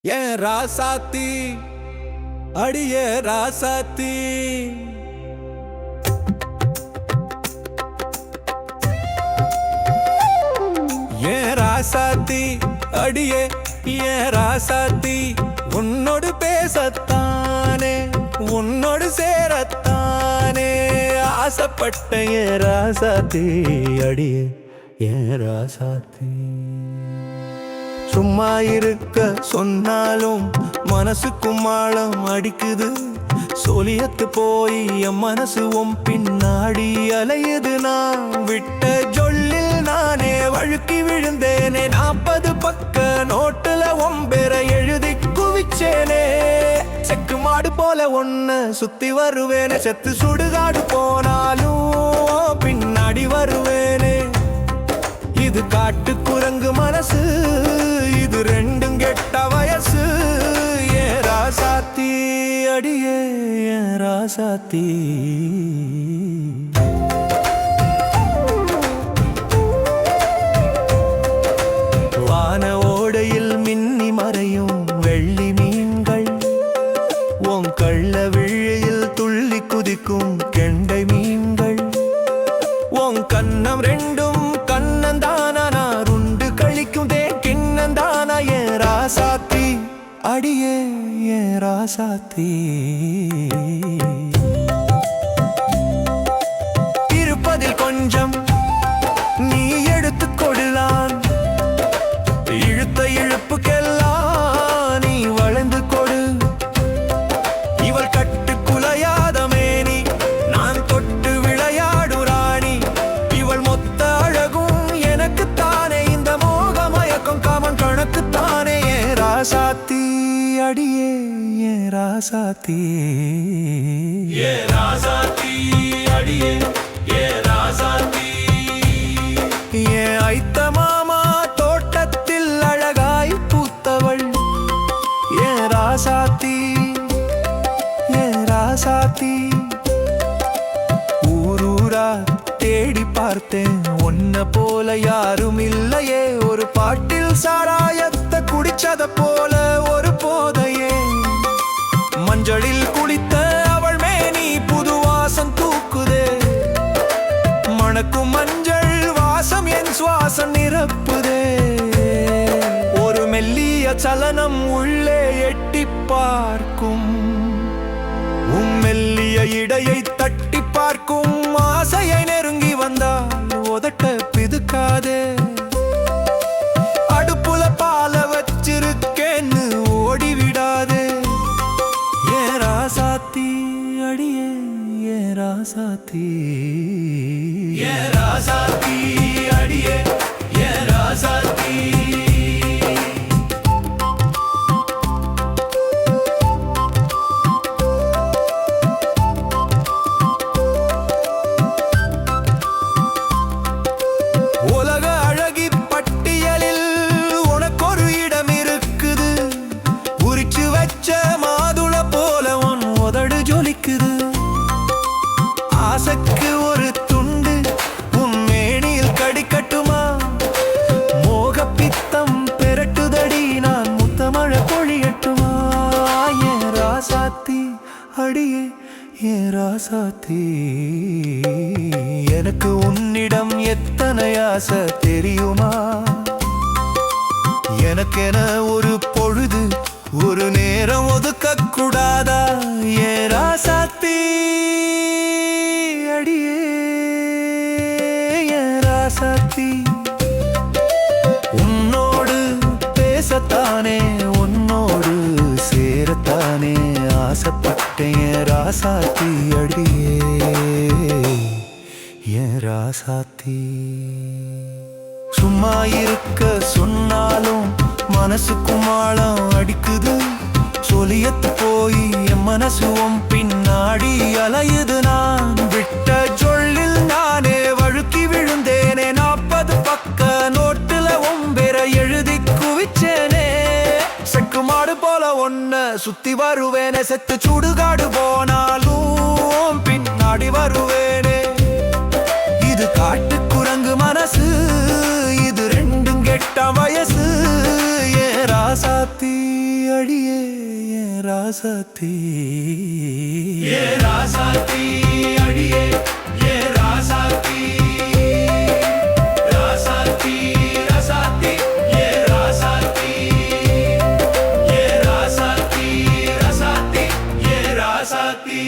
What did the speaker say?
ஏன் ராசாத்தி அடியே ராசாத்தி ஏன் ராசாத்தி அடியே ஏன் ராசாத்தி உன்னோடு பேசத்தானே உன்னோடு சேரத்தானே ஆசைப்பட்ட ஏன் ராசாத்தி அடியே ஏன் ராசாத்தி சும்மா இருக்க சொன்னாலும் மனசுக்கும் மாளம் அடிக்குது சொலியத்து போய் என் மனசு உன் பின்னாடி அலையுது நான் விட்ட ஜொல்லில் நானே வழுக்கி விழுந்தேனே 40 பக்க நோட்டுல ஒம்பெற எழுதி குவிச்சேனே செக்கு மாடு போல ஒன்ன சுத்தி வருவேனே செத்து சுடுகாடு போனாலும் பின்னாடி வருவேனே இது காட்டு குரங்கு மனசு இது ரெண்டும் கெட்ட வயசு ஏன் ராசாத்தி அடியே ஏன் ராசாத்தி வான ஓடையில் மின்னி மறையும் வெள்ளி மீன்கள் உன் கள்ள விழியில் துள்ளி குதிக்கும் கெண்டை மீன்கள் உன் கண்ணம் ரெண்டும் கண்ணந்தானா ருண்டு கழிக்கும் தே கிண்ணந்தானா ஏன் ராசாத்தி அடியே ஏன் ராசாத்தி இருப்பதில் கொஞ்சம் நீ எடுத்து கொடுலான் இழுத்த இழுப்புக்கெல்லாம் நீ வளைந்து கொடு இவள் கட்டு குலையாத மேனி நான் தொட்டு விளையாடு ராணி இவள் மொத்த அழகும் எனக்குத்தானே இந்த மோகமயக்கம் காமன் கணக்குத்தானே ஏன் ராசாத்தி அடியே ஏன் ராசாத்தி ஏன் ராசாத்தி அடியே ஏன் ராசாத்தி ஏன் ஐத்த மாமா தோட்டத்தில் அழகாய் பூத்தவள் ஏன் ராசாத்தி ஏன் ராசாத்தி ஊரூரா தேடி பார்த்தேன் உன்ன போல யாரும் இல்லையே ஒரு பாட்டில் சாராயத்தை குடிச்சத போல ஒரு போதையே மஞ்சளில் குளித்த அவள் மேனி புது வாசம் தூக்குதே மணக்கும் மஞ்சள் வாசம் என் சுவாசம் நிரப்புதே ஒரு மெல்லிய சலனம் உள்ளே எட்டி பார்க்கும் உம் மெல்லிய இடையை தட்டி பார்க்கும் ஆசையை நெருங்கி வந்தால் உதட்ட பிதுக்காதே அடுப்புல பால வச்சிருக்கேன்னு ஓடிவிடாதே ஏன் ராசாத்தி அடியே ஏன் ராசாத்தி ஏன் ராசாத்தி அடியே ஏன் ராசாத்தி உலக அழகி பட்டியலில் உனக்கொரு இடம் இருக்குது உரிச்சு வச்ச மாதுளை போல உன் உதடு ஜொலிக்குது ஆசைக்கு ஒரு துண்டு உன் மேனியில் கடிக்கட்டுமா மோக பித்தம் பெரட்டுதடி நான் முத்தமழை பொழியட்டுமா ஏன் ராசாத்தி அடியே ஏன் ராசாத்தி எனக்கு உன்னிடம் எத்தனை ஆசை தெரியுமா எனக்கென ஒரு பொழுது ஒரு நேரம் ஒதுக்க கூடாதா ஏன் ராசாத்தி அடியே ஏன் ராசாத்தி உன்னோடு பேசத்தானே உன்னோடு சேரத்தானே ஆசைப்பட்டேன் ராசாத்தி அடியே ஏன் ராசாத்தி சும்மா இருக்க சொன்னாலும் மனசுக்கும் ஆழம் அடிக்குது சொலியத்து போய் என் மனசு உன் பின்னாடி அலையுது நான் விட்ட ஜொல்லில் நானே வழுக்கி விழுந்தேனே 40 பக்க நோட்டுல ஒம்பெற எழுதி குவிச்சேனே செக்கு மாடு போல ஒன்ன சுத்தி வருவேனே செத்து சுடுகாடு போனாலும் பின்னாடி வருவேனே இது காட்டு குரங்கு மனசு இது ரெண்டும் கெட்ட வயசு ஏ ராசாத்தி அடியே என் ராசாத்தி ஏ ராசாத்தி அடியே ஏ ராசாத்தி ராசாத்தி ராசாத்தி ஏ ராசாத்தி ஏ ராசாத்தி ராசாத்தி ஏ ராசாத்தி